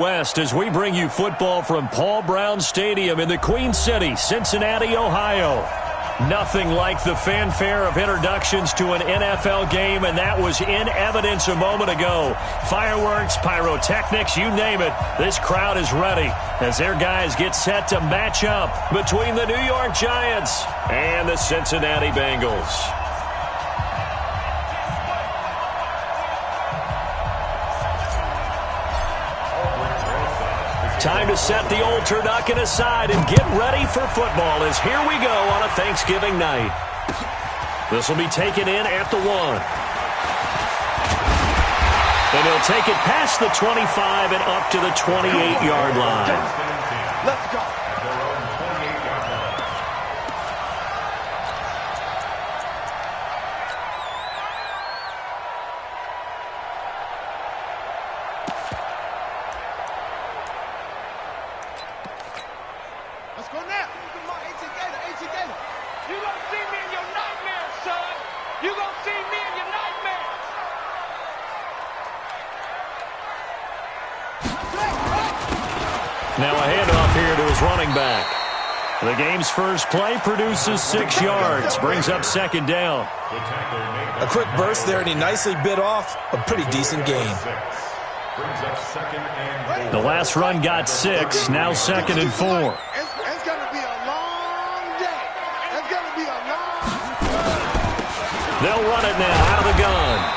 West as we bring you football from Paul Brown Stadium in the Queen City, Cincinnati, Ohio. Nothing like the fanfare of introductions to an NFL game, and that was in evidence a moment ago. Fireworks, pyrotechnics, you name it. This crowd is ready as their guys get set to match up between the New York Giants and the Cincinnati Bengals. Time to set the old turducken aside and get ready for football as here we go on a Thanksgiving night. This will be taken in at the 1. And he'll take it past the 25 and up to the 28-yard line. Let's go. Now a handoff here to his running back. The game's first play produces 6 yards, brings up second down. A quick burst there, and he nicely bit off a pretty decent gain. The last run got 6, now second and 4. It's going to be a long day. It's going to be a long They'll run it now out of the gun.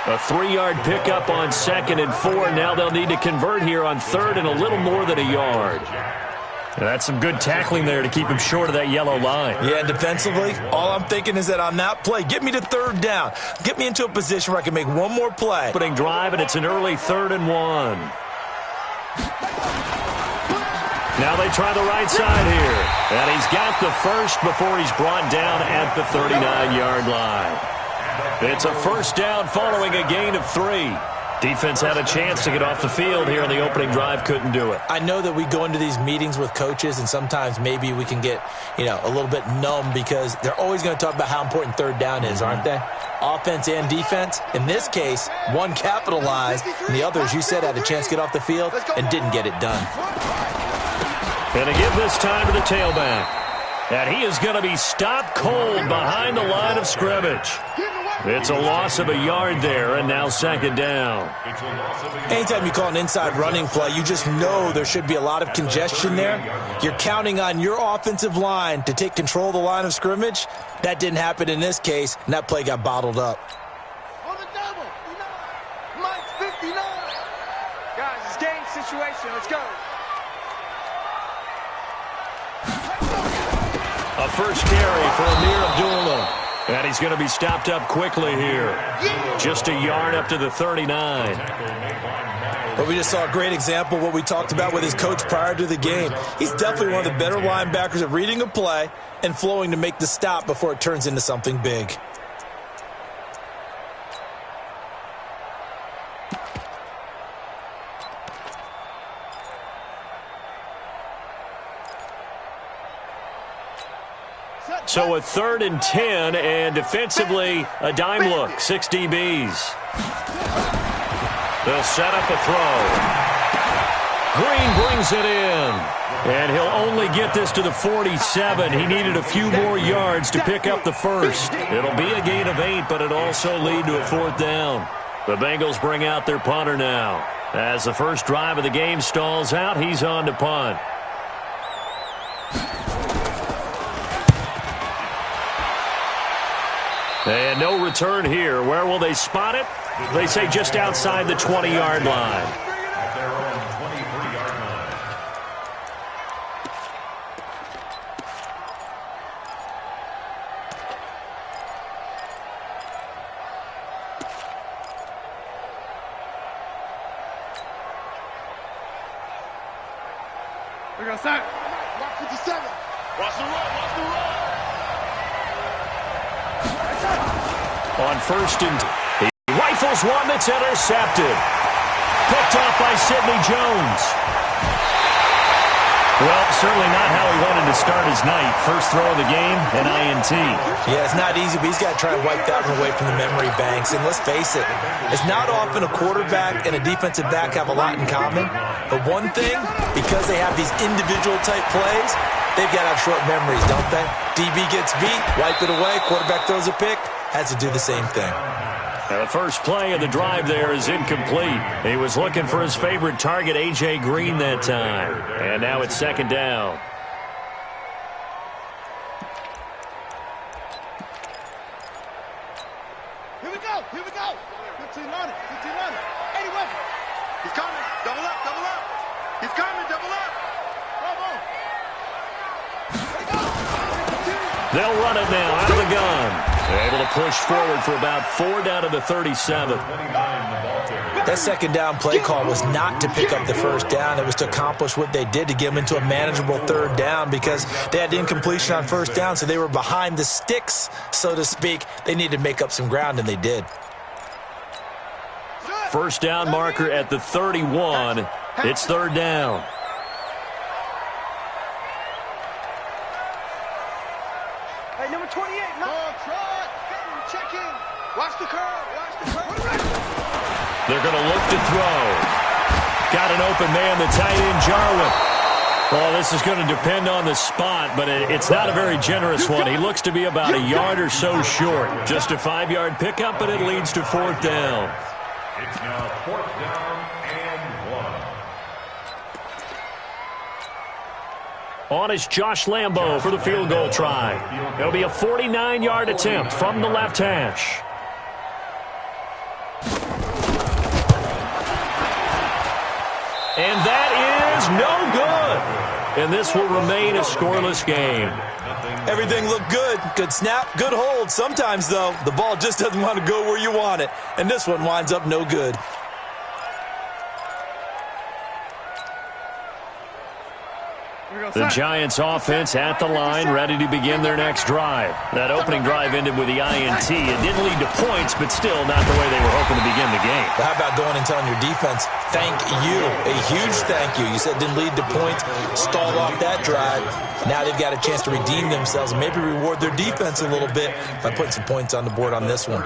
A 3-yard pickup on second and 4. Now they'll need to convert here on third and a little more than a yard. That's some good tackling there to keep him short of that yellow line. Yeah, and defensively, all I'm thinking is that on that play, get me to third down. Get me into a position where I can make one more play. Opening drive, and it's an early 3rd and 1. Now they try the right side here. And he's got the first before he's brought down at the 39-yard line. It's a first down following a gain of 3. Defense had a chance to get off the field here in the opening drive, couldn't do it. I know that we go into these meetings with coaches, and sometimes maybe we can get, a little bit numb because they're always going to talk about how important third down is, aren't they? Offense and defense. In this case, one capitalized, and the other, as you said, had a chance to get off the field and didn't get it done. And to give this time to the tailback. And he is going to be stopped cold behind the line of scrimmage. It's a loss of a yard there, and now second down. Anytime you call an inside running play, you just know there should be a lot of congestion there. You're counting on your offensive line to take control of the line of scrimmage. That didn't happen in this case, and that play got bottled up. On the double. Mike's 59. Guys, it's game situation. Let's go. A first carry for Amir Abdullah. And he's going to be stopped up quickly here. Just a yard up to the 39. But we just saw a great example of what we talked about with his coach prior to the game. He's definitely one of the better linebackers at reading a play and flowing to make the stop before it turns into something big. So a 3rd and 10, and defensively, a dime look, 6 DBs. They'll set up a throw. Green brings it in, and he'll only get this to the 47. He needed a few more yards to pick up the first. It'll be a gain of 8, but it'll also lead to a 4th down. The Bengals bring out their punter now. As the first drive of the game stalls out, he's on to punt. And no return here. Where will they spot it? They say just outside the 20-yard line. We're going to start. Watch 57. Watch the run. Watch the run. On first and he rifles one that's intercepted. Picked off by Sidney Jones. Well, certainly not how he wanted to start his night. First throw of the game, an INT. Yeah, it's not easy, but he's got to try and wipe that one away from the memory banks. And let's face it, it's not often a quarterback and a defensive back have a lot in common. But one thing, because they have these individual type plays, they've got to have short memories, don't they? DB gets beat, wipe it away, quarterback throws a pick, has to do the same thing. Now the first play of the drive there is incomplete. He was looking for his favorite target, A.J. Green, that time. And now it's second down. Here we go. 15 on it. 80 weapon. He's coming. Double up. He's coming. Double up. Bravo. They'll run it now out of the gun. Able to push forward for about 4 down to the 37. That second down play call was not to pick up the first down. It was to accomplish what they did, to get them into a manageable third down, because they had incompletion on first down, so they were behind the sticks, so to speak. They needed to make up some ground, and they did. First down marker at the 31. It's third down. Hey, number 28. No. Trot. Check in. Watch the curve. They're going to look to throw. Got an open man, the tight end, Jarwin. Well, this is going to depend on the spot, but it's not a very generous one. He looks to be about a yard or so short. Just a 5-yard pickup, and it leads to fourth down. It's now fourth down and 1. On is Josh Lambo for the field goal try. It'll be a 49-yard attempt from the left hash. And that is no good. And this will remain a scoreless game. Everything looked good. Good snap, good hold. Sometimes, though, the ball just doesn't want to go where you want it. And this one winds up no good. The Giants offense at the line, ready to begin their next drive. That opening drive ended with the INT. It didn't lead to points, but still not the way they were hoping to begin the game. But how about going and telling your defense, thank you, a huge thank you. You said it didn't lead to points, stalled off that drive. Now they've got a chance to redeem themselves and maybe reward their defense a little bit by putting some points on the board on this one.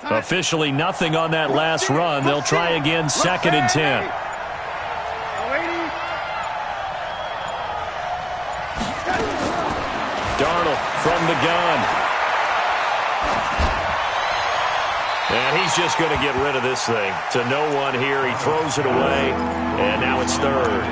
Officially nothing on that last run. They'll try again, second and 10. Darnold from the gun. And he's just going to get rid of this thing. To no one here. He throws it away, and now it's third.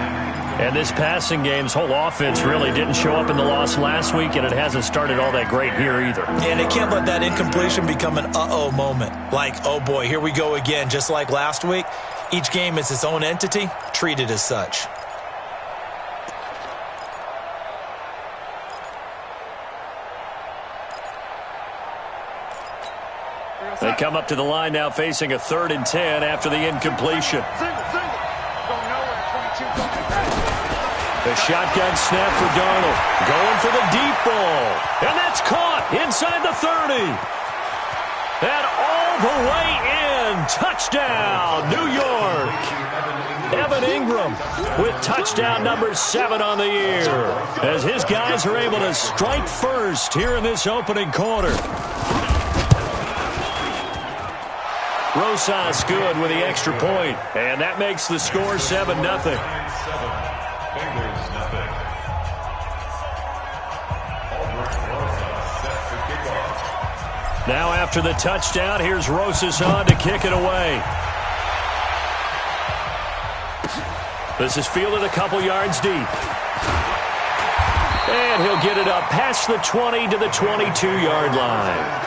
And this passing game's whole offense really didn't show up in the loss last week, and it hasn't started all that great here either. And they can't let that incompletion become an uh-oh moment. Like, oh boy, here we go again. Just like last week, each game is its own entity, treated as such. They come up to the line now facing a 3rd and 10 after the incompletion. The shotgun snap for Darnold. Going for the deep ball. And that's caught inside the 30. And all the way in. Touchdown, New York. Evan Ingram with touchdown number 7 on the year, as his guys are able to strike first here in this opening quarter. Rosas good with the extra point, and that makes the score 7-0. Now after the touchdown, here's Rosas on to kick it away. This is fielded a couple yards deep. And he'll get it up past the 20 to the 22-yard line.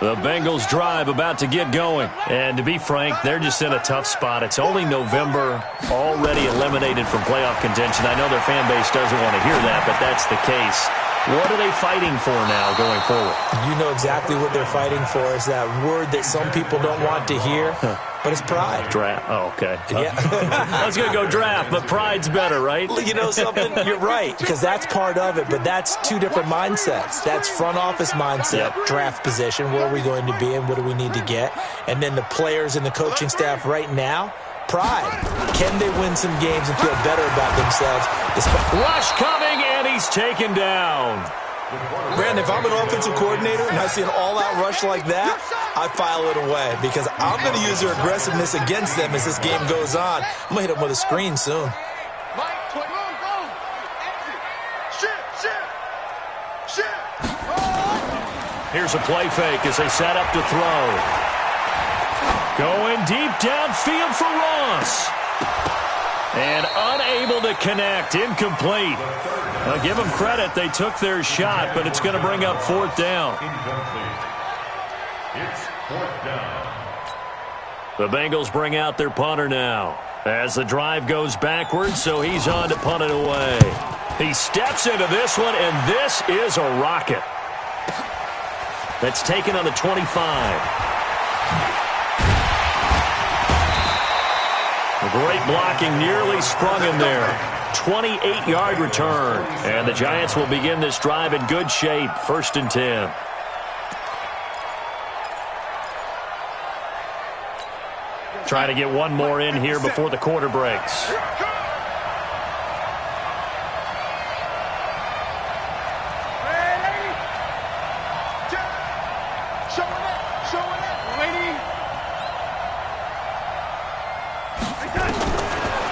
The Bengals drive about to get going. And to be frank, they're just in a tough spot. It's only November, already eliminated from playoff contention. I know their fan base doesn't want to hear that, but that's the case. What are they fighting for now going forward? You know exactly what they're fighting for. Is that word that some people don't want to hear, but it's pride. Draft. Oh, okay. Yeah. I was going to go draft, but pride's better, right? You know something? You're right, because that's part of it, but that's two different mindsets. That's front office mindset, draft position, where are we going to be and what do we need to get? And then the players and the coaching staff right now, pride. Can they win some games and feel better about themselves? Rush coming, and he's taken down. Brandon, if I'm an offensive coordinator and I see an all-out rush like that, I file it away because I'm going to use their aggressiveness against them as this game goes on. I'm going to hit them with a screen soon. Here's a play fake as they set up to throw. Going deep downfield for Ross. And unable to connect. Incomplete. I'll give them credit. They took their shot, but it's going to bring up fourth down. It's fourth down. The Bengals bring out their punter now. As the drive goes backwards, so he's on to punt it away. He steps into this one, and this is a rocket. That's taken on the 25. Great blocking, nearly sprung him there. 28-yard return. And the Giants will begin this drive in good shape. 1st and 10. Trying to get one more in here before the quarter breaks.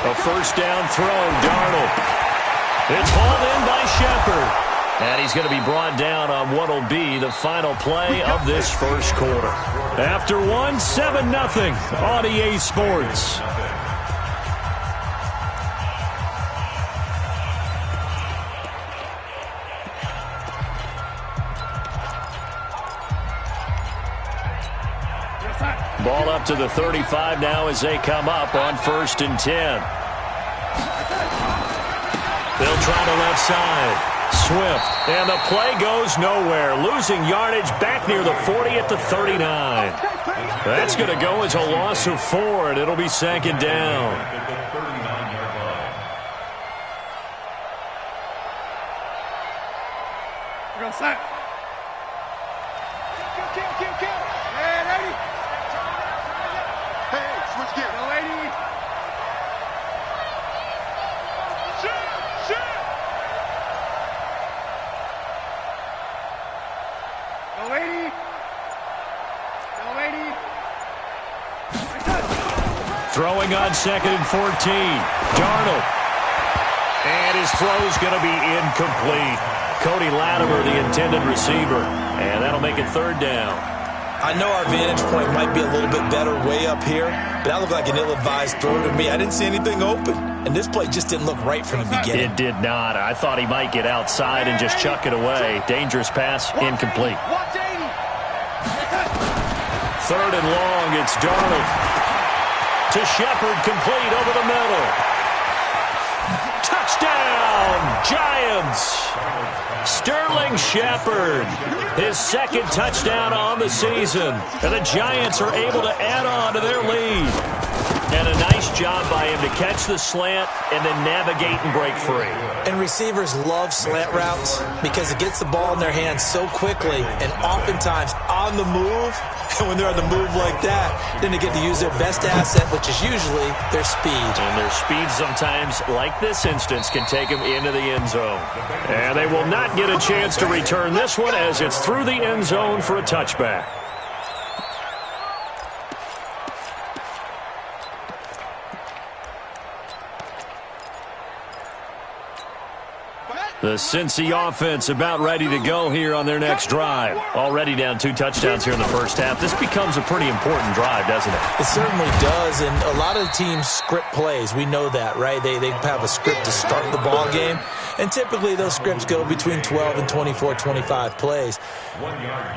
A first down throw, Darnold. It's hauled in by Shepard. And he's going to be brought down on what will be the final play of this first quarter. After one, 7-0 on EA Sports. Ball up to the 35 now as they come up on 1st and 10. They'll try to left side. Swift, and the play goes nowhere. Losing yardage back near the 40 at the 39. That's going to go as a loss of 4, and it'll be 2nd down. Go sack. Kill. Hey, lady. Hey, switch gear. No, lady. Shoot. No, lady. Throwing on 2nd and 14. Darnold. And his throw's going to be incomplete. Cody Latimer, the intended receiver. And that'll make it 3rd down. I know our vantage point might be a little bit better way up here, but that looked like an ill-advised throw to me. I didn't see anything open, and this play just didn't look right from the beginning. It did not. I thought he might get outside and just chuck it away. Dangerous pass, incomplete. 3rd and long, it's Darnold. To Shepard, complete over the middle. Touchdown, Giants! Sterling Shepard, his 2nd touchdown on the season. And the Giants are able to add on to their lead. And a nice job by him to catch the slant and then navigate and break free. And receivers love slant routes because it gets the ball in their hands so quickly and oftentimes on the move. And when they're on the move like that, then they get to use their best asset, which is usually their speed. And their speed sometimes, like this instance, can take them into the end zone. And they will not get a chance to return this one as it's through the end zone for a touchback. The Cincy offense about ready to go here on their next drive. Already down 2 touchdowns here in the first half. This becomes a pretty important drive, doesn't it? It certainly does, and a lot of the teams script plays. We know that, right? They have a script to start the ball game. And typically those scripts go between 12 and 24, 25 plays.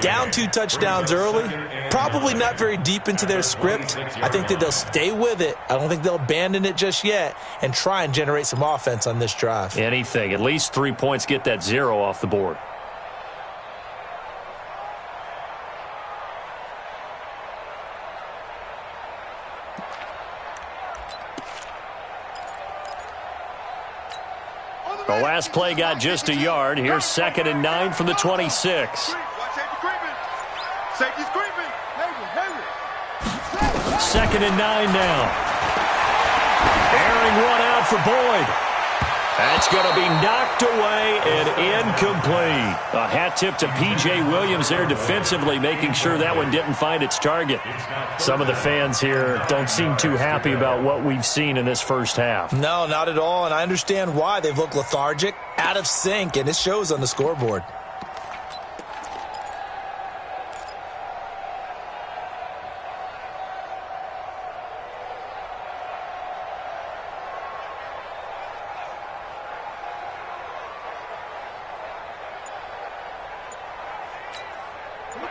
Down 2 touchdowns early, probably not very deep into their script. I think that they'll stay with it. I don't think they'll abandon it just yet and try and generate some offense on this drive. Anything. At least 3 points, get that 0 off the board. The last play got just a yard. Here's 2nd and 9 from the 26. Safety's creeping. 2nd and 9 now. Airing one out for Boyd. That's going to be knocked away and incomplete. A hat tip to P.J. Williams there defensively, making sure that one didn't find its target. Some of the fans here don't seem too happy about what we've seen in this first half. No, not at all, and I understand why. They've looked lethargic, out of sync, and it shows on the scoreboard.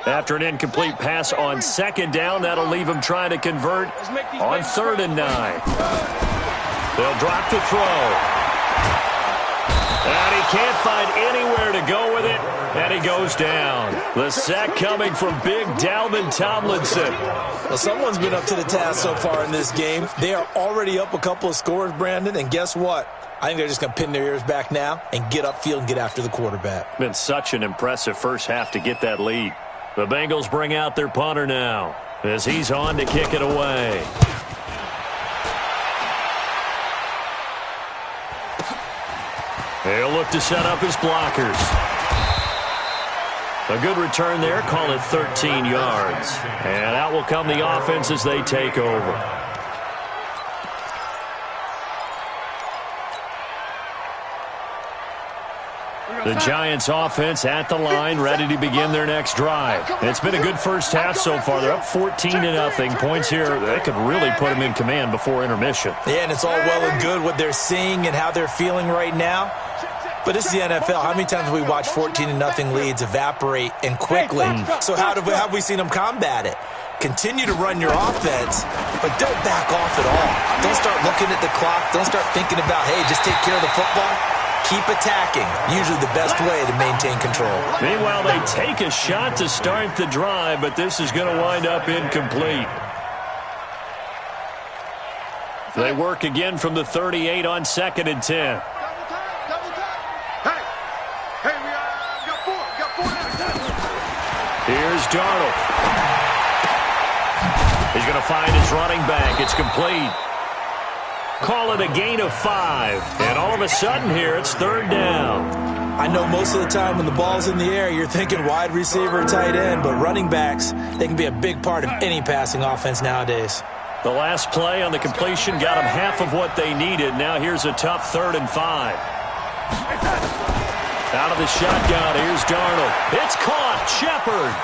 After an incomplete pass on 2nd down, that'll leave him trying to convert on 3rd and 9. They'll drop the throw. And he can't find anywhere to go with it, and he goes down. The sack coming from big Dalvin Tomlinson. Well, someone's been up to the task so far in this game. They are already up a couple of scores, Brandon, and guess what? I think they're just going to pin their ears back now and get upfield and get after the quarterback. Been such an impressive first half to get that lead. The Bengals bring out their punter now as he's on to kick it away. He'll look to set up his blockers. A good return there, call it 13 yards. And out will come the offense as they take over. The Giants offense at the line, ready to begin their next drive. It's been a good first half so far. They're up 14-0. Points here, they could really put them in command before intermission. Yeah, and it's all well and good what they're seeing and how they're feeling right now. But this is the NFL. How many times have we watched 14-0 leads evaporate and quickly? So how have we seen them combat it? Continue to run your offense, but don't back off at all. Don't start looking at the clock. Don't start thinking about, hey, just take care of the football. Keep attacking. Usually the best way to maintain control. Meanwhile, they take a shot to start the drive, but this is going to wind up incomplete. They work again from the 38 on 2nd and 10. Here's Darnold. He's going to find his running back. It's complete. Call it a gain of 5. And all of a sudden here, it's 3rd down. I know most of the time when the ball's in the air, you're thinking wide receiver, tight end, but running backs, they can be a big part of any passing offense nowadays. The last play on the completion got them half of what they needed. Now here's a tough 3rd and 5. Out of the shotgun, here's Darnold. It's caught. Shepard.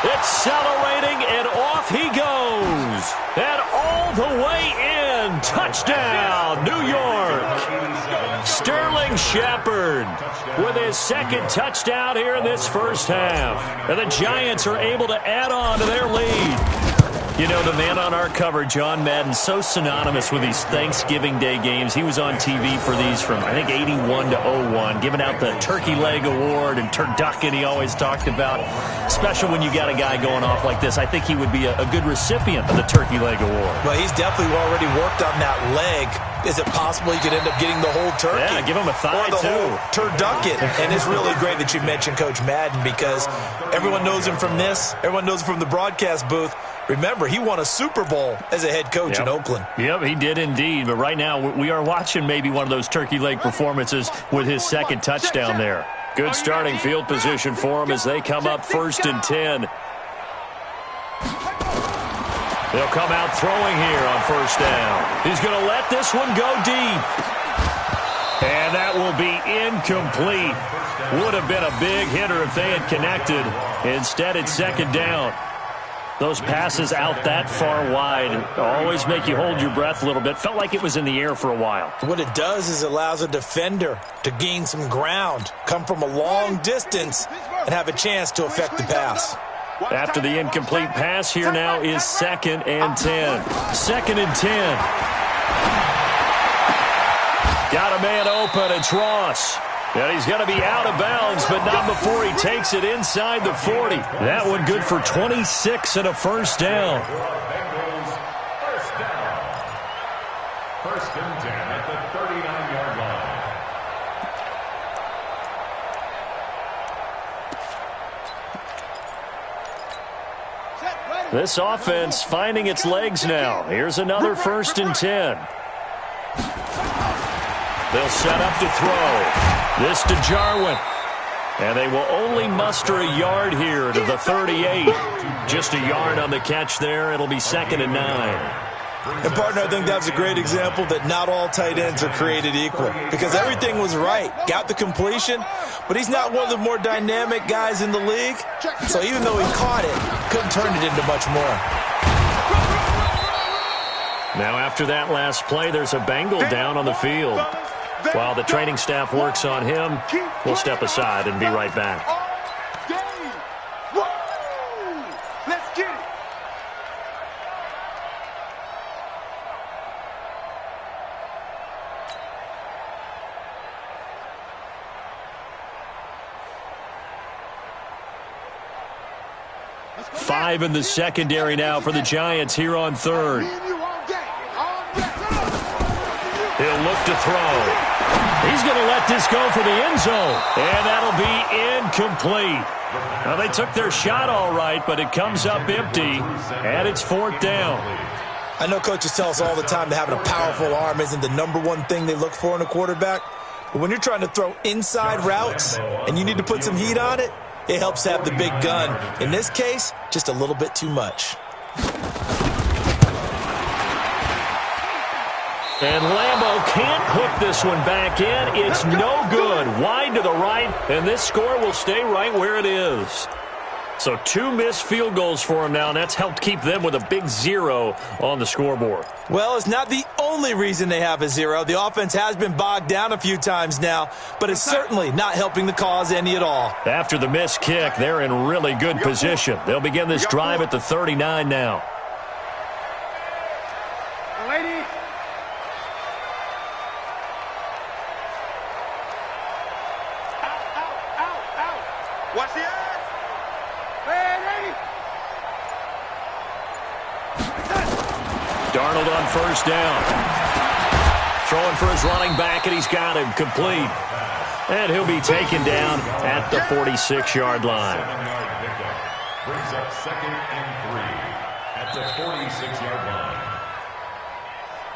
Accelerating, and off he goes. And all the way in. Touchdown, New York. Sterling Shepard with his 2nd touchdown here in this first half. And the Giants are able to add on to their lead. You know, the man on our cover, John Madden, so synonymous with these Thanksgiving Day games. He was on TV for these from, I think, 81 to 01, giving out the Turkey Leg Award and turducken he always talked about. Special when you got a guy going off like this. I think he would be a good recipient of the Turkey Leg Award. Well, he's definitely already worked on that leg. Is it possible he could end up getting the whole turkey? Yeah, give him a thigh, or the too. Whole turducken. And it's really great that you mentioned Coach Madden because everyone knows him from this. Everyone knows him from the broadcast booth. Remember, he won a Super Bowl as a head coach in Oakland. Yep, he did indeed. But right now, we are watching maybe one of those turkey leg performances with his 2nd touchdown there. Good starting field position for him as they come up 1st and 10. They'll come out throwing here on 1st down. He's going to let this one go deep. And that will be incomplete. Would have been a big hitter if they had connected. Instead, it's 2nd down. Those passes out that far wide always make you hold your breath a little bit. Felt like it was in the air for a while. What it does is it allows a defender to gain some ground, come from a long distance, and have a chance to affect the pass. After the incomplete pass, here now is 2nd and 10. 2nd and 10. Got a man open. It's Ross. And he's going to be out of bounds, but not before he takes it inside the 40. That one good for 26 and a first down. Bengals first down. 1st and 10 at the 39-yard line. This offense finding its legs now. Here's another 1st and 10. They'll set up to throw. This to Jarwin. And they will only muster a yard here to the 38. Just a yard on the catch there. It'll be 2nd and 9. And, partner, I think that's a great example that not all tight ends are created equal. Because everything was right. Got the completion, but he's not one of the more dynamic guys in the league. So even though he caught it, couldn't turn it into much more. Now after that last play, there's a Bengal down on the field. While the training staff works on him, we'll step aside and be right back. Let's get it. Five in the secondary now for the Giants here on 3rd. He'll look to throw. He's going to let this go for the end zone. And that'll be incomplete. Now, they took their shot all right, but it comes up empty, and it's 4th down. I know coaches tell us all the time that having a powerful arm isn't the #1 thing they look for in a quarterback. But when you're trying to throw inside routes and you need to put some heat on it, it helps have the big gun. In this case, just a little bit too much. And Lambo can't hook this one back in. It's no good. Wide to the right, and this score will stay right where it is. So 2 missed field goals for him now, and that's helped keep them with a big 0 on the scoreboard. Well, it's not the only reason they have a 0. The offense has been bogged down a few times now, but it's certainly not helping the cause any at all. After the missed kick, they're in really good position. They'll begin this drive at the 39 now. Lady. Watch the edge. Ready. Darnold on 1st down. Throwing for his running back, and he's got him complete. And he'll be taken down at the 46-yard line. 7-yard pickup. Brings up 2nd and 3 at the 46-yard line.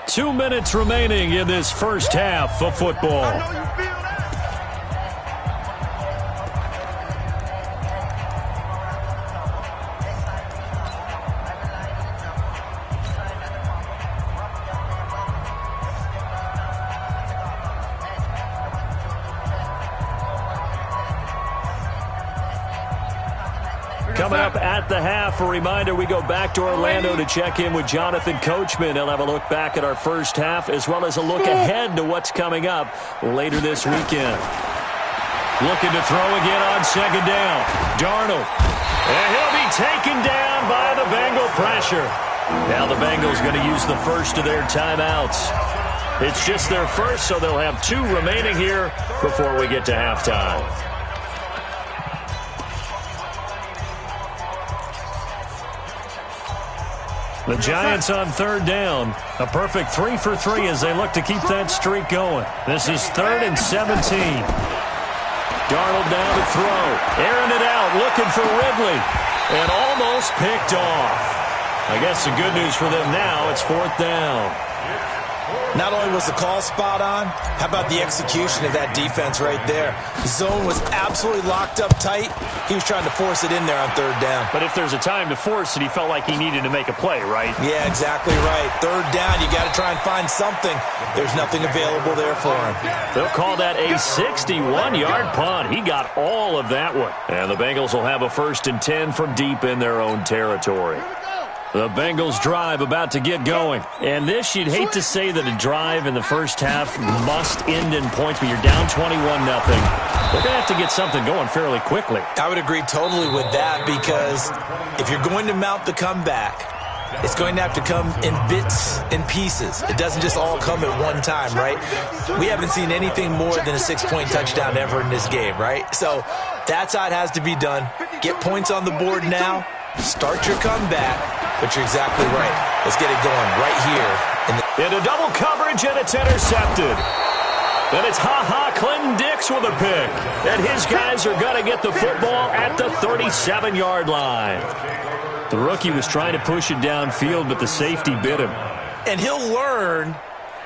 2 minutes remaining in this first half of football. I know you feel that. Coming up at the half, a reminder, we go back to Orlando to check in with Jonathan Coachman. He'll have a look back at our first half as well as a look ahead to what's coming up later this weekend. Looking to throw again on 2nd down. Darnold. And he'll be taken down by the Bengal pressure. Now the Bengals going to use the first of their timeouts. It's just their first, so they'll have 2 remaining here before we get to halftime. The Giants on 3rd down. A perfect 3 for 3 as they look to keep that streak going. This is 3rd and 17. Darnold down to throw. Airing it out, looking for Ridley. And almost picked off. I guess the good news for them now, it's 4th down. Not only was the call spot on, how about the execution of that defense right there? The zone was absolutely locked up tight. He was trying to force it in there on third down. But if there's a time to force it, he felt like he needed to make a play, right? Yeah, exactly right. Third down, you got to try and find something. There's nothing available there for him. They'll call that a 61-yard punt. He got all of that one. And the Bengals will have a 1st and 10 from deep in their own territory. The Bengals drive about to get going. And this, you'd hate to say that a drive in the first half must end in points, but you're down 21-0. They're going to have to get something going fairly quickly. I would agree totally with that, because if you're going to mount the comeback, it's going to have to come in bits and pieces. It doesn't just all come at one time, right? We haven't seen anything more than a 6-point touchdown ever in this game, right? So that's how it has to be done. Get points on the board now. Start your comeback. But you're exactly right. Let's get it going right here. Into double coverage, and it's intercepted. And it's Clinton Dix with a pick. And his guys are going to get the football at the 37-yard line. The rookie was trying to push it downfield, but the safety bit him. And he'll learn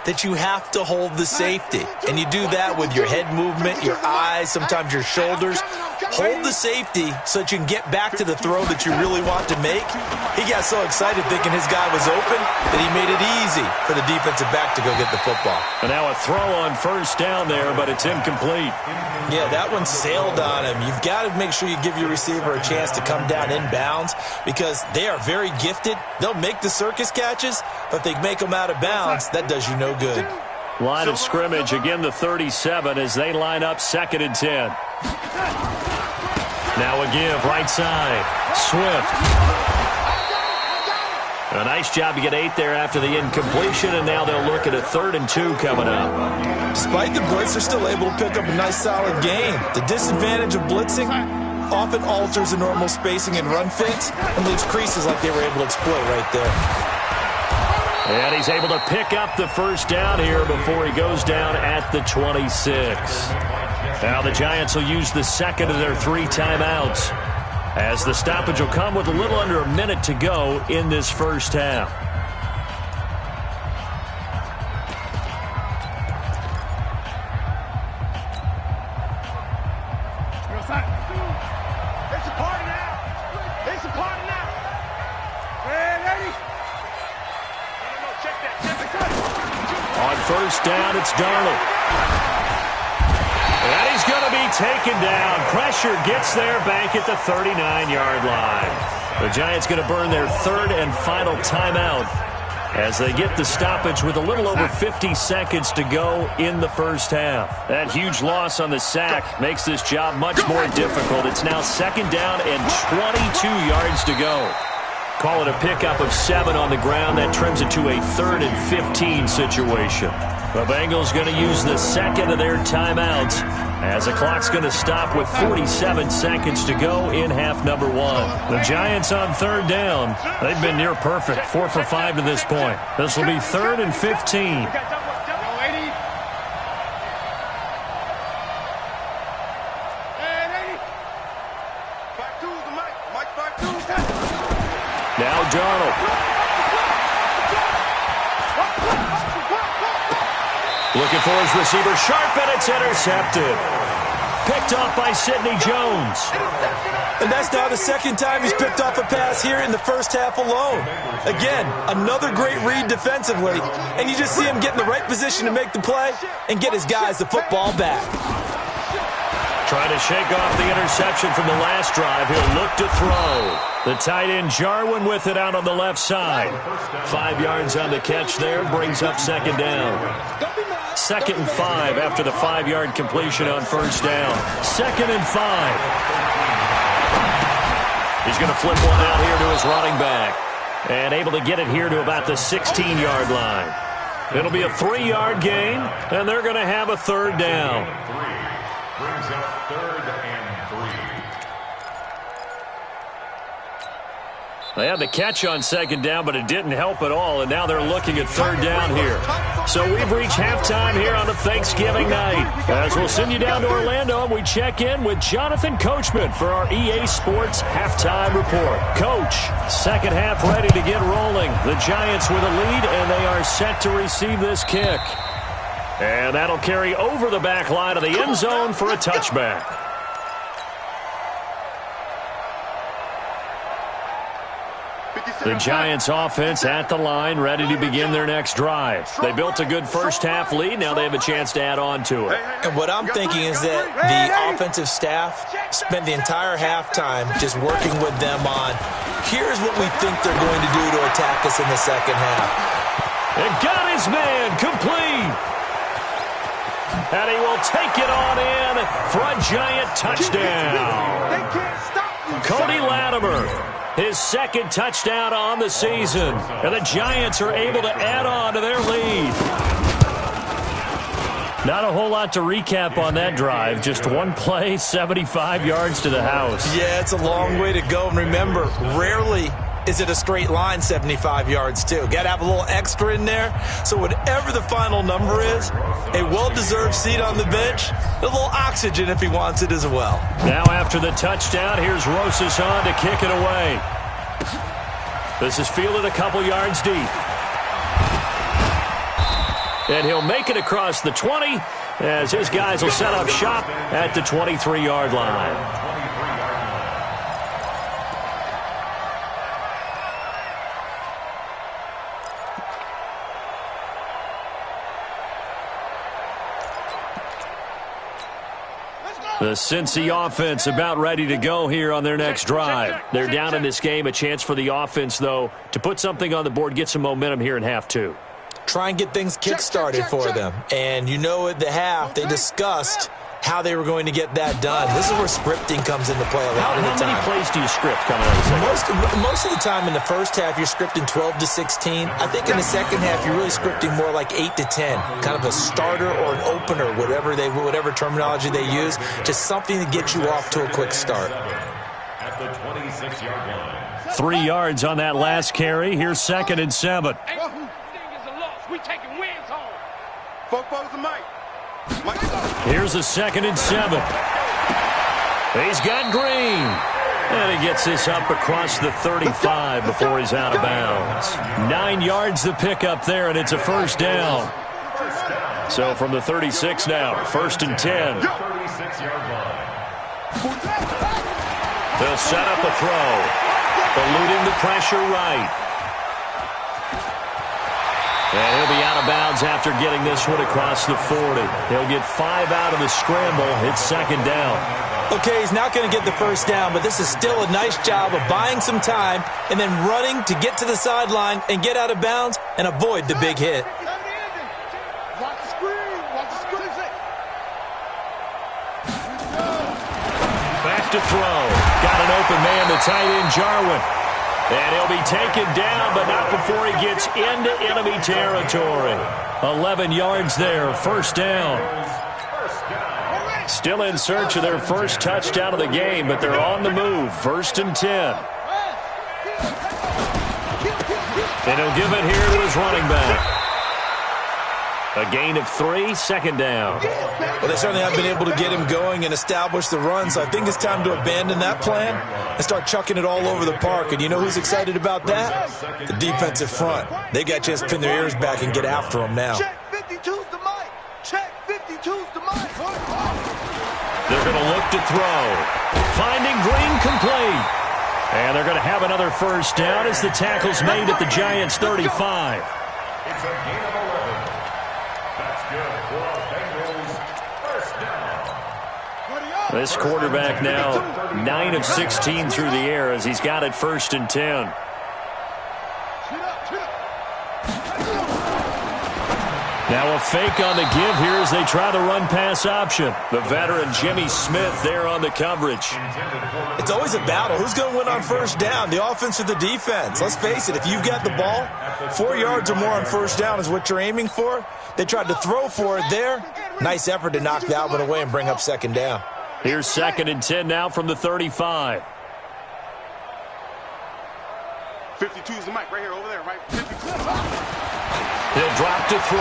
that you have to hold the safety. And you do that with your head movement, your eyes, sometimes your shoulders. Hold the safety so that you can get back to the throw that you really want to make. He got so excited thinking his guy was open that he made it easy for the defensive back to go get the football. And now a throw on first down there, but it's incomplete. Yeah, that one sailed on him. You've got to make sure you give your receiver a chance to come down inbounds, because they are very gifted. They'll make the circus catches, but if they make them out of bounds, that does you no good. Line of scrimmage, again the 37 as they line up 2nd and 10. Now a give, right side. Swift. A nice job to get 8 there after the incompletion, and now they'll look at a 3rd and 2 coming up. Despite the blitz, they're still able to pick up a nice solid gain. The disadvantage of blitzing often alters the normal spacing and run fits and leaves creases like they were able to exploit right there. And he's able to pick up the first down here before he goes down at the 26. Now the Giants will use the second of their 3 timeouts, as the stoppage will come with a little under a minute to go in this first half. It's a party now. It's a party now. Hey, lady. No, check that. On first down, it's Darnold. And he's going to be taken down. Pressure gets there back at the 39-yard line. The Giants going to burn their 3rd and final timeout as they get the stoppage with a little over 50 seconds to go in the first half. That huge loss on the sack makes this job much more difficult. It's now 2nd down and 22 yards to go. Call it a pickup of 7 on the ground. That trims it to a 3rd and 15 situation. The Bengals going to use the second of their timeouts as the clock's going to stop with 47 seconds to go in half number 1. The Giants on 3rd down. They've been near perfect, 4 for 5 to this point. This will be 3rd and 15. Now Darnold. Looking for his receiver, sharp, and it's intercepted. Picked off by Sidney Jones. And that's now the 2nd time he's picked off a pass here in the first half alone. Again, another great read defensively, and you just see him get in the right position to make the play and get his guys the football back. Trying to shake off the interception from the last drive. He'll look to throw. The tight end Jarwin with it out on the left side. 5 yards on the catch there, brings up 2nd down. 2nd and 5 after the 5-yard completion on first down. 2nd and 5. He's going to flip one out here to his running back. And able to get it here to about the 16-yard line. It'll be a 3-yard gain, and they're going to have a 3rd down. Brings up 3rd and 3. They had the catch on second down, but it didn't help at all, and now they're looking at third down here. So we've reached halftime here on a Thanksgiving night. As we'll send you down to Orlando, and we check in with Jonathan Coachman for our EA Sports Halftime Report. Coach, second half ready to get rolling. The Giants with a lead, and they are set to receive this kick. And that'll carry over the back line of the end zone for a touchback. The Giants offense at the line, ready to begin their next drive. They built a good first half lead. Now they have a chance to add on to it. And what I'm thinking is that the offensive staff spent the entire halftime just working with them on, here's what we think they're going to do to attack us in the second half. And got his man complete. And he will take it on in for a Giant touchdown. Cody Latimer. His second touchdown on the season. And the Giants are able to add on to their lead. Not a whole lot to recap on that drive. Just one play, 75 yards to the house. Yeah, it's a long way to go. And remember, rarely is it a straight line 75 yards, too. Got to have a little extra in there. So whatever the final number is, a well-deserved seat on the bench, a little oxygen if he wants it as well. Now after the touchdown, here's Rosas on to kick it away. This is fielded a couple yards deep. And he'll make it across the 20 as his guys will set up shop at the 23-yard line. The Cincy offense about ready to go here on their next drive. They're down in this game. A chance for the offense, though, to put something on the board, get some momentum here in half two. Try and get things kick-started for them. And you know at the half, they discussed how they were going to get that done. This is where scripting comes into play a lot of the time. How many plays do you script coming out of the second? Most of the time in the first half, you're scripting 12 to 16. I think in the second half, you're really scripting more like 8 to 10. Kind of a starter or an opener, whatever terminology they use. Just something to get you off to a quick start. At the 26-yard line. 3 yards on that last carry. Here's 2nd and 7. We taking wins home. Football's the mic. Here's a 2nd and 7. He's got Green. And he gets this up across the 35 before he's out of bounds. 9 yards the pickup there, and it's a first down. So from the 36 now, 1st and 10. 36-yard line. They'll set up a throw. Eluding the pressure right. And he'll be out of bounds after getting this one across the 40. He'll get 5 out of the scramble. It's 2nd down. Okay, he's not going to get the first down, but this is still a nice job of buying some time and then running to get to the sideline and get out of bounds and avoid the big hit. Back to throw. Got an open man, the tight end, Jarwin. And he'll be taken down, but not before he gets into enemy territory. 11 yards there, first down. Still in search of their first touchdown of the game, but they're on the move. 1st and 10. And he'll give it here to his running back. A gain of 3, 2nd down. Well, they certainly have been able to get him going and establish the run, so I think it's time to abandon that plan and start chucking it all over the park. And you know who's excited about that? The defensive front. They got a chance to pin their ears back and get after him now. Check 52's the mic. Check 52's the mic. They're going to look to throw. Finding Green complete. And they're going to have another first down as the tackle's made at the Giants' 35. It's a gain of 11. That's good for Bengals. First down. This quarterback now 9 of 16 through the air as he's got it 1st and 10. Now a fake on the give here as they try the run-pass option. The veteran Jimmy Smith there on the coverage. It's always a battle. Who's going to win on first down, the offense or the defense? Let's face it, if you've got the ball, 4 yards or more on first down is what you're aiming for. They tried to throw for it there. Nice effort to knock that one away and bring up 2nd down. Here's 2nd and 10 now from the 35. 52 is the mic right here, over there, right? 52. He'll drop to throw.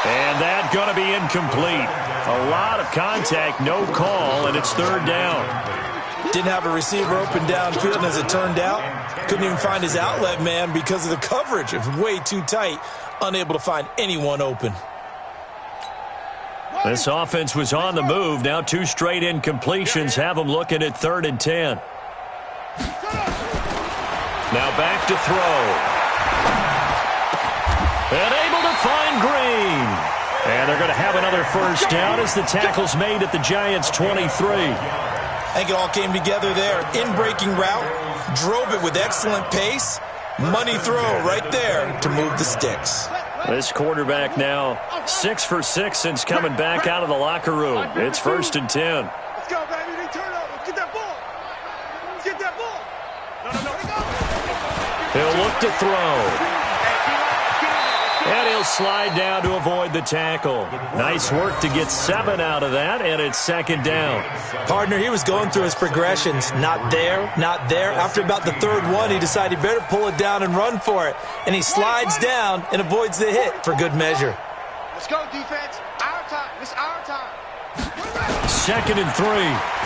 And that's going to be incomplete. A lot of contact, no call, and it's third down. Didn't have a receiver open downfield, and as it turned out, couldn't even find his outlet man because of the coverage. It was way too tight, unable to find anyone open. This offense was on the move. Now 2 straight incompletions have them looking at 3rd and 10. Now back to throw. And able to find Green. And they're going to have another first down as the tackle's made at the Giants' 23. I think it all came together there. In-breaking route, drove it with excellent pace. Money throw right there to move the sticks. This quarterback now 6 for 6 since coming back out of the locker room. It's 1st and 10. Let's go, baby. They turn over. Let's get that ball. Let's get that ball. No. He'll look to throw. And he'll slide down to avoid the tackle. Nice work to get 7 out of that, and it's 2nd down. Partner, he was going through his progressions. Not there, not there. After about the 3rd one, he decided he better pull it down and run for it. And he slides down and avoids the hit for good measure. Let's go, defense. Our time. It's our time. 2nd and 3.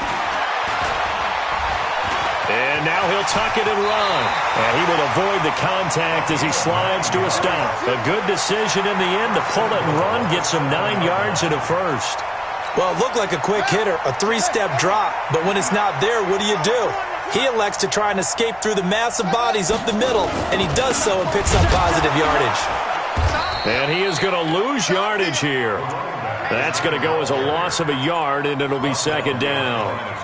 And now he'll tuck it and run. And he will avoid the contact as he slides to a stop. A good decision in the end to pull it and run, get some 9 yards and a first. Well, it looked like a quick hitter, a 3-step drop. But when it's not there, what do? He elects to try and escape through the massive bodies up the middle, and he does so and picks up positive yardage. And he is going to lose yardage here. That's going to go as a loss of a yard, and it'll be 2nd down.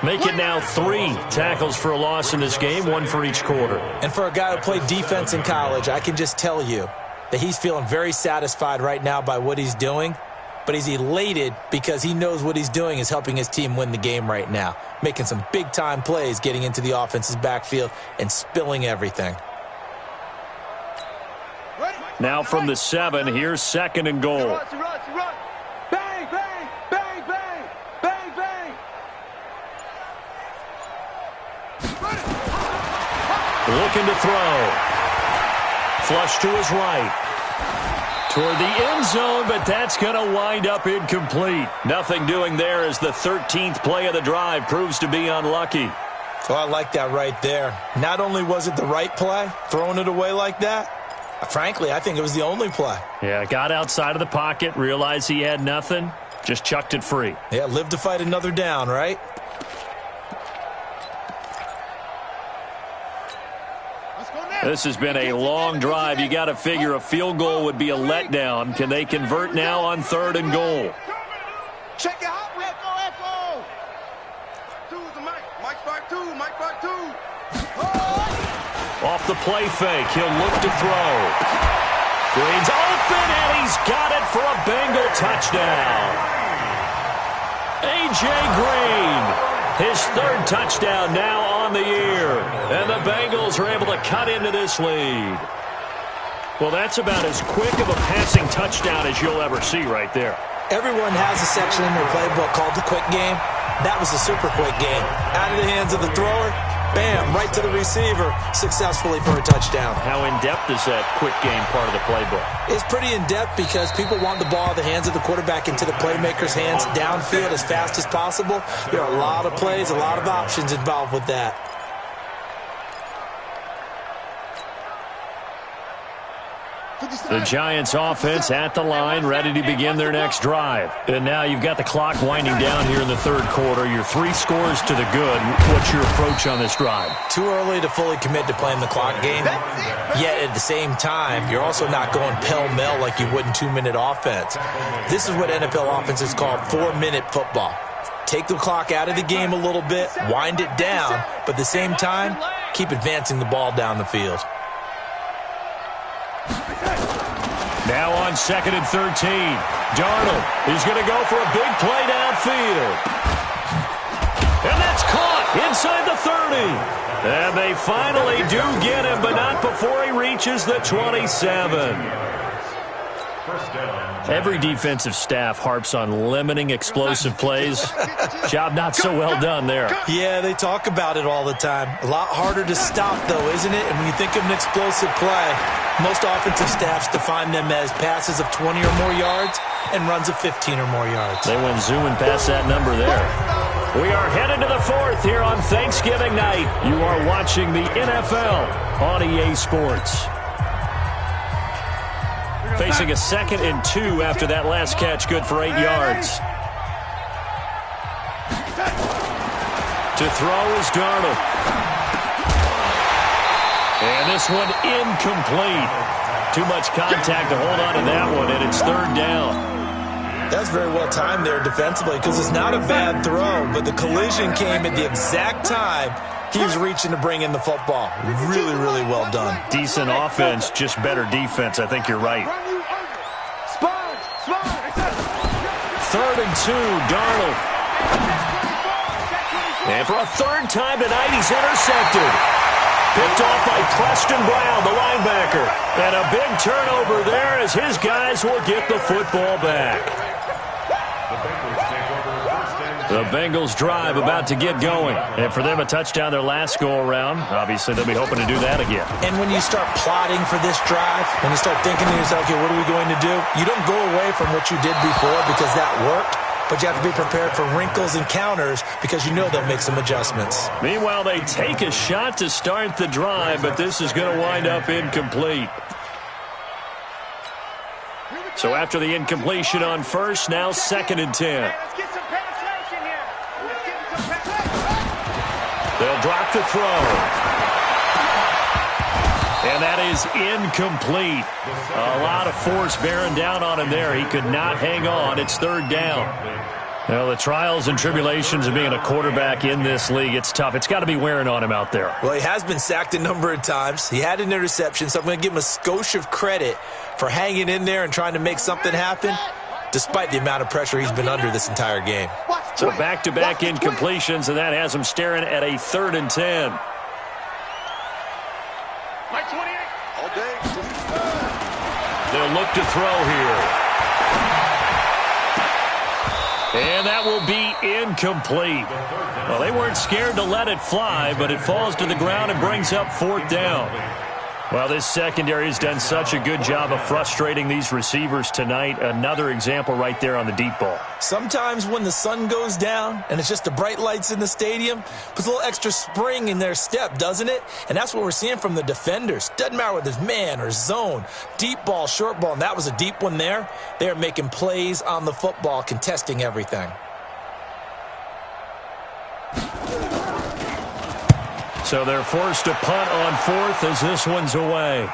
Make it now 3 tackles for a loss in this game, 1 for each quarter. And for a guy who played defense in college, I can just tell you that he's feeling very satisfied right now by what he's doing. But he's elated because he knows what he's doing is helping his team win the game right now. Making some big-time plays, getting into the offense's backfield, and spilling everything. Now from the 7, here's 2nd and goal. Run. Bang, bang, bang, bang, bang, bang. Looking to throw. Flush to his right. Toward the end zone, but that's going to wind up incomplete. Nothing doing there as the 13th play of the drive proves to be unlucky. Oh, I like that right there. Not only was it the right play, throwing it away like that, frankly, I think it was the only play. Yeah, got outside of the pocket, realized he had nothing, just chucked it free. Yeah, live to fight another down, right? This has been a long drive. You got to figure a field goal would be a letdown. Can they convert now on 3rd and goal? Check it out. Echo. 2 is the mic. Mike part 2. Mike part 2. Off the play fake. He'll look to throw. Green's open, and he's got it for a Bengal touchdown. A.J. Green. His 3rd touchdown now on the year. And the Bengals are able to cut into this lead. Well, that's about as quick of a passing touchdown as you'll ever see right there. Everyone has a section in their playbook called the quick game. That was a super quick game. Out of the hands of the thrower, bam, right to the receiver, successfully for a touchdown. How in-depth is that quick game part of the playbook? It's pretty in-depth because people want the ball in the hands of the quarterback into the playmaker's hands downfield as fast as possible. There are a lot of plays, a lot of options involved with that. The Giants offense at the line, ready to begin their next drive. And now you've got the clock winding down here in the 3rd quarter. Your 3 scores to the good. What's your approach on this drive? Too early to fully commit to playing the clock game. Yet at the same time, you're also not going pell-mell like you would in 2-minute offense. This is what NFL offenses call 4-minute football. Take the clock out of the game a little bit, wind it down, but at the same time, keep advancing the ball down the field. Now on 2nd and 13. Darnold is going to go for a big play downfield. And that's caught inside the 30. And they finally do get him, but not before he reaches the 27. First down. Every defensive staff harps on limiting explosive plays. Job not so well done there. Yeah, they talk about it all the time. A lot harder to stop, though, isn't it? And when you think of an explosive play, most offensive staffs define them as passes of 20 or more yards and runs of 15 or more yards. They went zooming past that number there. We are headed to the fourth here on Thanksgiving night. You are watching the NFL on EA Sports. Facing a 2nd and 2 after that last catch, good for 8 yards. To throw is Darnold. And this one incomplete. Too much contact to hold on to that one, and it's 3rd down. That's very well timed there defensively because it's not a bad throw, but the collision came at the exact time he was reaching to bring in the football. Really, really well done. Decent offense, just better defense. I think you're right. 3rd and 2, Darnold. And for a 3rd time tonight, he's intercepted. Picked off by Preston Brown, the linebacker. And a big turnover there as his guys will get the football back. The Bengals drive about to get going. And for them, a touchdown their last go-around. Obviously, they'll be hoping to do that again. And when you start plotting for this drive, when you start thinking to yourself, okay, what are we going to do? You don't go away from what you did before because that worked. But you have to be prepared for wrinkles and counters because you know they'll make some adjustments. Meanwhile, they take a shot to start the drive, but this is going to wind up incomplete. So after the incompletion on first, now 2nd and 10. They'll drop the throw. And that is incomplete. A lot of force bearing down on him there. He could not hang on. It's 3rd down. Well, the trials and tribulations of being a quarterback in this league, it's tough. It's got to be wearing on him out there. Well, he has been sacked a number of times. He had an interception, so I'm going to give him a skosh of credit for hanging in there and trying to make something happen, despite the amount of pressure he's been under this entire game. So back-to-back incompletions, and that has him staring at a 3rd and 10. They'll look to throw here. And that will be incomplete. Well, they weren't scared to let it fly, but it falls to the ground and brings up 4th down. Well, this secondary has done such a good job of frustrating these receivers tonight. Another example right there on the deep ball. Sometimes when the sun goes down and it's just the bright lights in the stadium, puts a little extra spring in their step, doesn't it? And that's what we're seeing from the defenders. Doesn't matter whether it's man or zone, deep ball, short ball, and that was a deep one there. They're making plays on the football, contesting everything. So they're forced to punt on 4th as this one's away.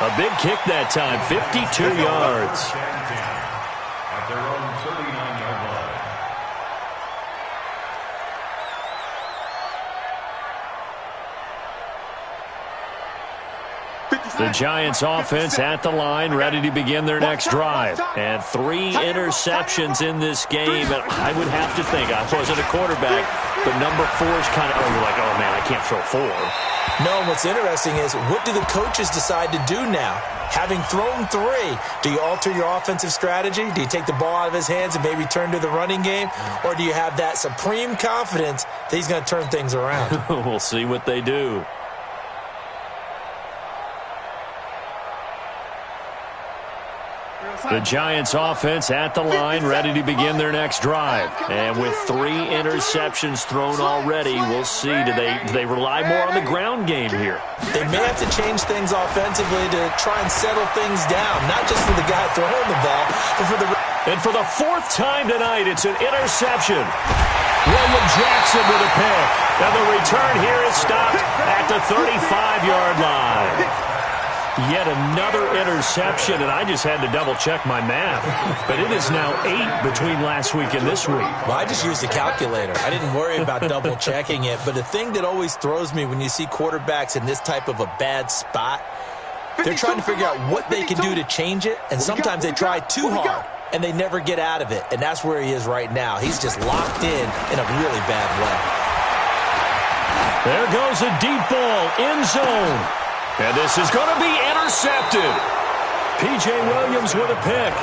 A big kick that time, 52 yards. At their own 39-yard line. The Giants offense at the line, ready to begin their next drive. And 3 interceptions in this game. And I would have to think, I wasn't a quarterback, but number 4 is kind of, you're like, oh, man, I can't throw 4. No, what's interesting is, what do the coaches decide to do now? Having thrown 3, do you alter your offensive strategy? Do you take the ball out of his hands and maybe turn to the running game? Or do you have that supreme confidence that he's going to turn things around? We'll see what they do. The Giants offense at the line, ready to begin their next drive. And with 3 interceptions thrown already, we'll see. Do they rely more on the ground game here? They may have to change things offensively to try and settle things down, not just for the guy throwing the ball, but for the... And for the 4th time tonight, it's an interception. William Jackson with a pick. And the return here is stopped at the 35-yard line. Yet another interception, and I just had to double-check my math. But it is now 8 between last week and this week. Well, I just used a calculator. I didn't worry about double-checking it. But the thing that always throws me when you see quarterbacks in this type of a bad spot, they're trying to figure out what they can do to change it, and sometimes they try too hard, and they never get out of it. And that's where he is right now. He's just locked in a really bad way. There goes a deep ball, end zone. And this is going to be intercepted. P.J. Williams with a pick.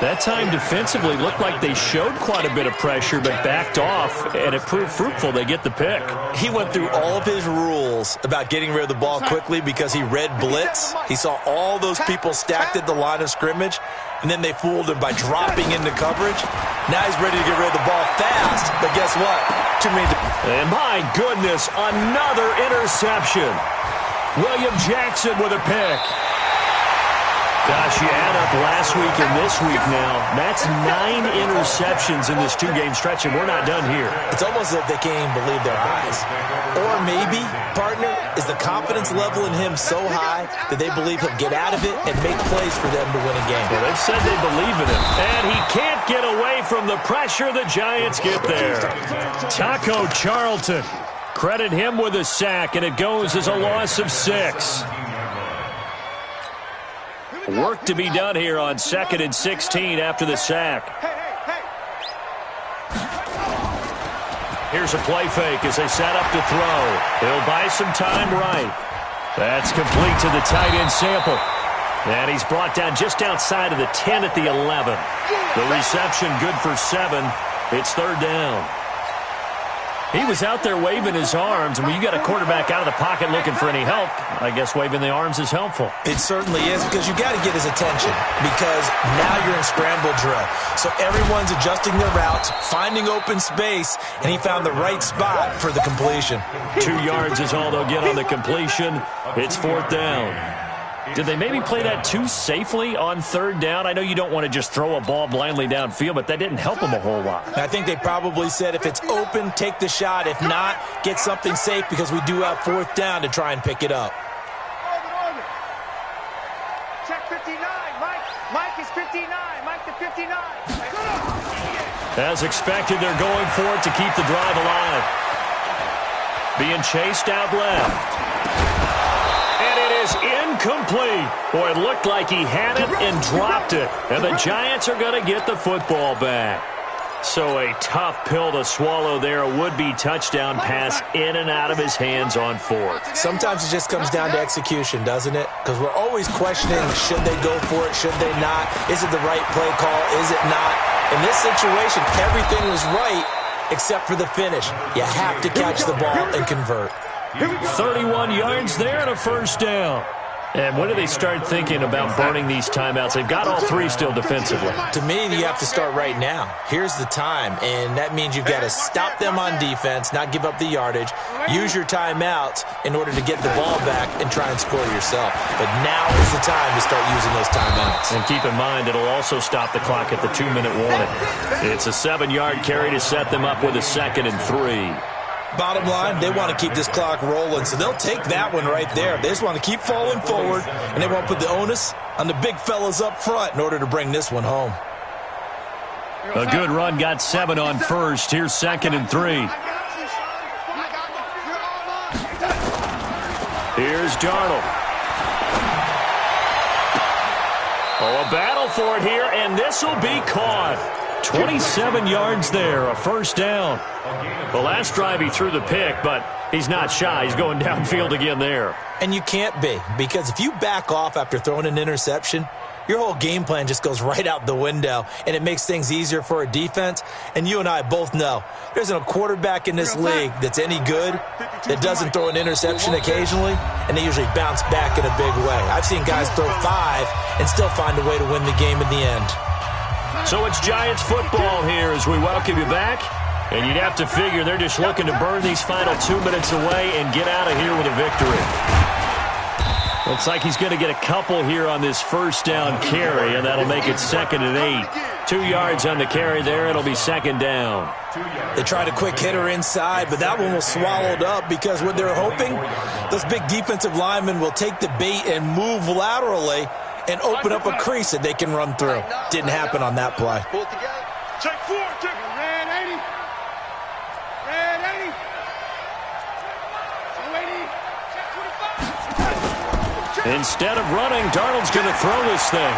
That time defensively looked like they showed quite a bit of pressure but backed off, and it proved fruitful. They get the pick. He went through all of his rules about getting rid of the ball quickly because he read blitz. He saw all those people stacked at the line of scrimmage, and then they fooled him by dropping into coverage. Now he's ready to get rid of the ball fast, but guess what? Too many. And my goodness, another interception. William Jackson with a pick. Gosh, you add up last week and this week now. That's 9 interceptions in this 2-game stretch, and we're not done here. It's almost as if they can't even believe their eyes. Or maybe, partner, is the confidence level in him so high that they believe he'll get out of it and make plays for them to win a game. Well, they've said they believe in him. And he can't get away from the pressure. The Giants get there. Taco Charlton. Credit him with a sack, and it goes as a loss of 6. Work to be done here on 2nd and 16 after the sack. Here's a play fake as they set up to throw. He'll buy some time right. That's complete to the tight end Sample. And he's brought down just outside of the 10 at the 11. The reception good for 7. It's 3rd down. He was out there waving his arms, and when you got a quarterback out of the pocket looking for any help, I guess waving the arms is helpful. It certainly is, because you got to get his attention, because now you're in scramble drill. So everyone's adjusting their routes, finding open space, and he found the right spot for the completion. 2 yards is all they'll get on the completion. It's 4th down. Did they maybe play that too safely on 3rd down? I know you don't want to just throw a ball blindly downfield, but that didn't help them a whole lot. I think they probably said if it's open, take the shot. If not, get something safe, because we do have 4th down to try and pick it up. Check 59. Mike is 59. Mike to 59. As expected, they're going for it to keep the drive alive. Being chased out left. Incomplete. Boy, it looked like he had it and dropped it. And the Giants are going to get the football back. So a tough pill to swallow there. A would-be touchdown pass in and out of his hands on 4th. Sometimes it just comes down to execution, doesn't it? Because we're always questioning, should they go for it, should they not? Is it the right play call? Is it not? In this situation, everything was right except for the finish. You have to catch the ball and convert. 31 yards there and a 1st down. And when do they start thinking about burning these timeouts? They've got all 3 still defensively. To me, you have to start right now. Here's the time, and that means you've got to stop them on defense, not give up the yardage, use your timeouts in order to get the ball back and try and score yourself. But now is the time to start using those timeouts. And keep in mind, it'll also stop the clock at the 2-minute warning. It's a 7-yard carry to set them up with a 2nd and 3. Bottom line, they want to keep this clock rolling, so they'll take that one right there. They just want to keep falling forward, and they won't put the onus on the big fellas up front in order to bring this one home. A good run got 7 on 1st. Here's 2nd and 3. Here's Darnold. Oh, a battle for it here, and this will be caught. 27 yards there, a 1st down. The last drive he threw the pick, but he's not shy. He's going downfield again there. And you can't be, because if you back off after throwing an interception, your whole game plan just goes right out the window, and it makes things easier for a defense. And you and I both know there's a quarterback in this league that's any good that doesn't throw an interception occasionally, and they usually bounce back in a big way. I've seen guys throw 5 and still find a way to win the game in the end. So it's Giants football here as we welcome you back. And you'd have to figure they're just looking to burn these final 2 minutes away and get out of here with a victory. Looks like he's going to get a couple here on this 1st down carry, and that'll make it 2nd and 8. 2 yards on the carry there. It'll be 2nd down. They tried a quick hitter inside, but that one was swallowed up because what they're hoping, those big defensive linemen will take the bait and move laterally and open up a crease that they can run through. Didn't happen on that play. Check 4, check. Red 80. Red 80. 280. Check 25. Instead of running, Darnold's going to throw this thing.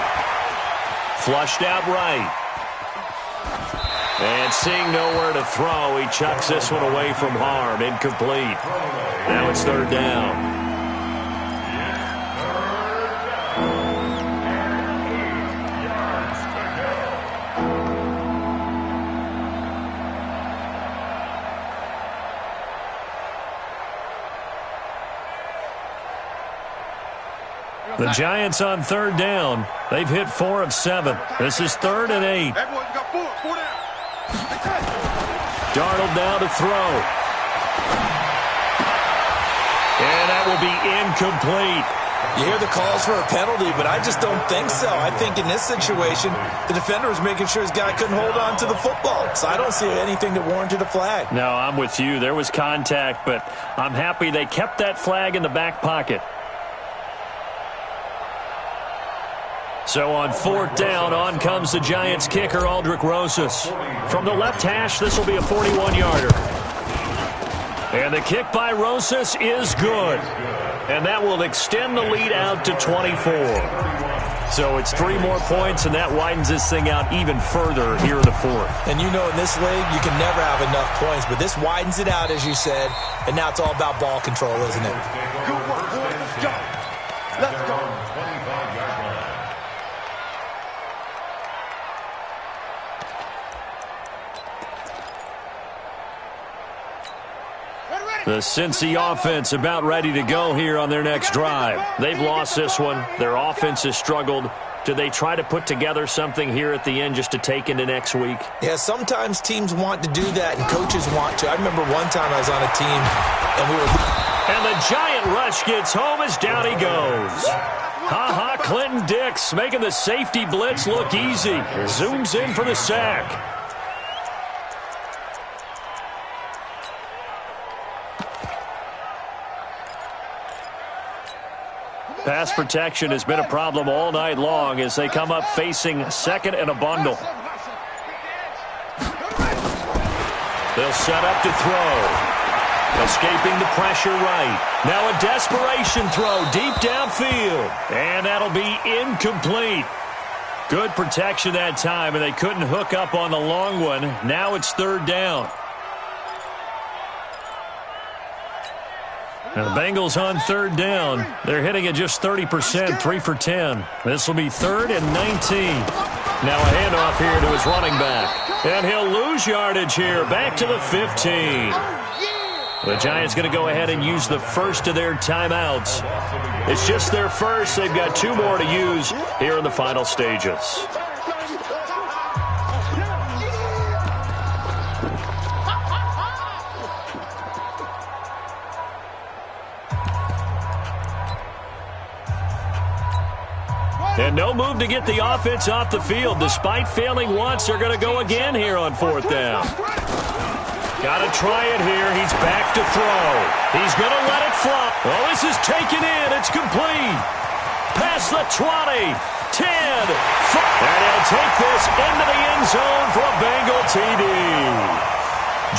Flushed out right. And seeing nowhere to throw, he chucks this one away from harm. Incomplete. Now it's 3rd down. The Giants on third down. They've hit 4 of 7. This is 3rd and 8. Everyone, you got 4 down. Darnold now to throw. And that will be incomplete. You hear the calls for a penalty, but I just don't think so. I think in this situation, the defender was making sure his guy couldn't hold on to the football. So I don't see anything that warranted a flag. No, I'm with you. There was contact, but I'm happy they kept that flag in the back pocket. So on 4th down, on comes the Giants kicker, Aldrick Rosas. From the left hash, this will be a 41-yarder. And the kick by Rosas is good. And that will extend the lead out to 24. So it's 3 more points, and that widens this thing out even further here in the 4th. And you know in this league, you can never have enough points, but this widens it out, as you said, and now it's all about ball control, isn't it? Good work, boy. Let's go. Let's go. The Cincy offense about ready to go here on their next drive. They've lost this one. Their offense has struggled. Do they try to put together something here at the end just to take into next week? Yeah, sometimes teams want to do that and coaches want to. I remember one time I was on a team and we were... And the giant rush gets home as down he goes. Ha-ha, Clinton Dix making the safety blitz look easy. Zooms in for the sack. Pass protection has been a problem all night long as they come up facing 2nd and a bundle. They'll set up to throw. Escaping the pressure right. Now a desperation throw deep downfield. And that'll be incomplete. Good protection that time, and they couldn't hook up on the long one. Now it's 3rd down. Now the Bengals on 3rd down. They're hitting at just 30%, 3 for 10. This will be 3rd and 19. Now a handoff here to his running back. And he'll lose yardage here, back to the 15. The Giants going to go ahead and use the first of their timeouts. It's just their first. They've got 2 more to use here in the final stages. And no move to get the offense off the field. Despite failing once, they're going to go again here on 4th down. Got to try it here. He's back to throw. He's going to let it fly. Well, this is taken in. It's complete. Past the 20, 10, 5. And he'll take this into the end zone for a Bengal TD.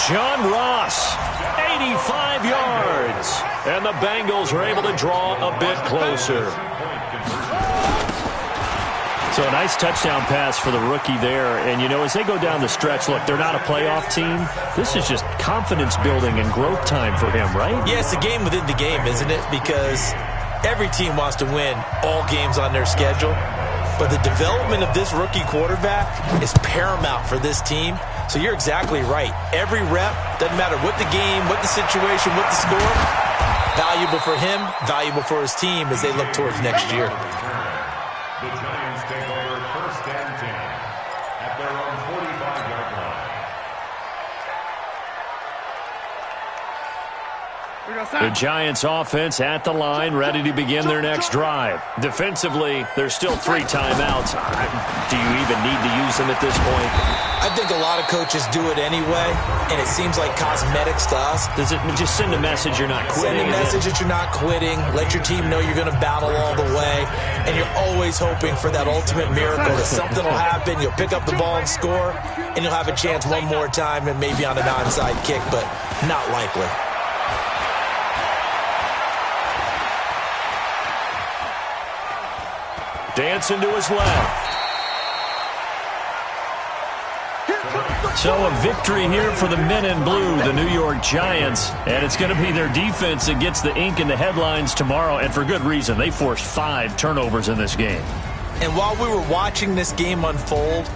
John Ross, 85 yards. And the Bengals are able to draw a bit closer. So a nice touchdown pass for the rookie there. And, you know, as they go down the stretch, look, they're not a playoff team. This is just confidence building and growth time for him, right? Yeah, it's a game within the game, isn't it? Because every team wants to win all games on their schedule. But the development of this rookie quarterback is paramount for this team. So you're exactly right. Every rep, doesn't matter what the game, what the situation, what the score, valuable for him, valuable for his team as they look towards next year. The Giants take over 1st and 10 at their own 45-yard line. The Giants offense at the line, ready to begin their next drive. Defensively, there's still 3 timeouts. Do you even need to use them at this point? I think a lot of coaches do it anyway, and it seems like cosmetics to us. Does it just send a message you're not quitting? Send a message that you're not quitting. Let your team know you're going to battle all the way, and you're always hoping for that ultimate miracle that something will happen, you'll pick up the ball and score, and you'll have a chance one more time and maybe on an onside kick, but not likely. Dancing to his left. So a victory here for the men in blue, the New York Giants. And it's going to be their defense that gets the ink in the headlines tomorrow. And for good reason. They forced 5 turnovers in this game. And while we were watching this game unfold,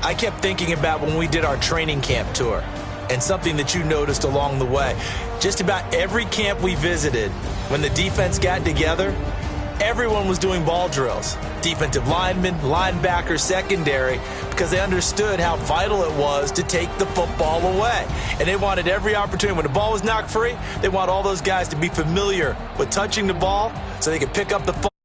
I kept thinking about when we did our training camp tour. And something that you noticed along the way. Just about every camp we visited, when the defense got together, everyone was doing ball drills. Defensive linemen, linebackers, secondary, because they understood how vital it was to take the football away. And they wanted every opportunity. When the ball was knocked free, they want all those guys to be familiar with touching the ball so they could pick up the football.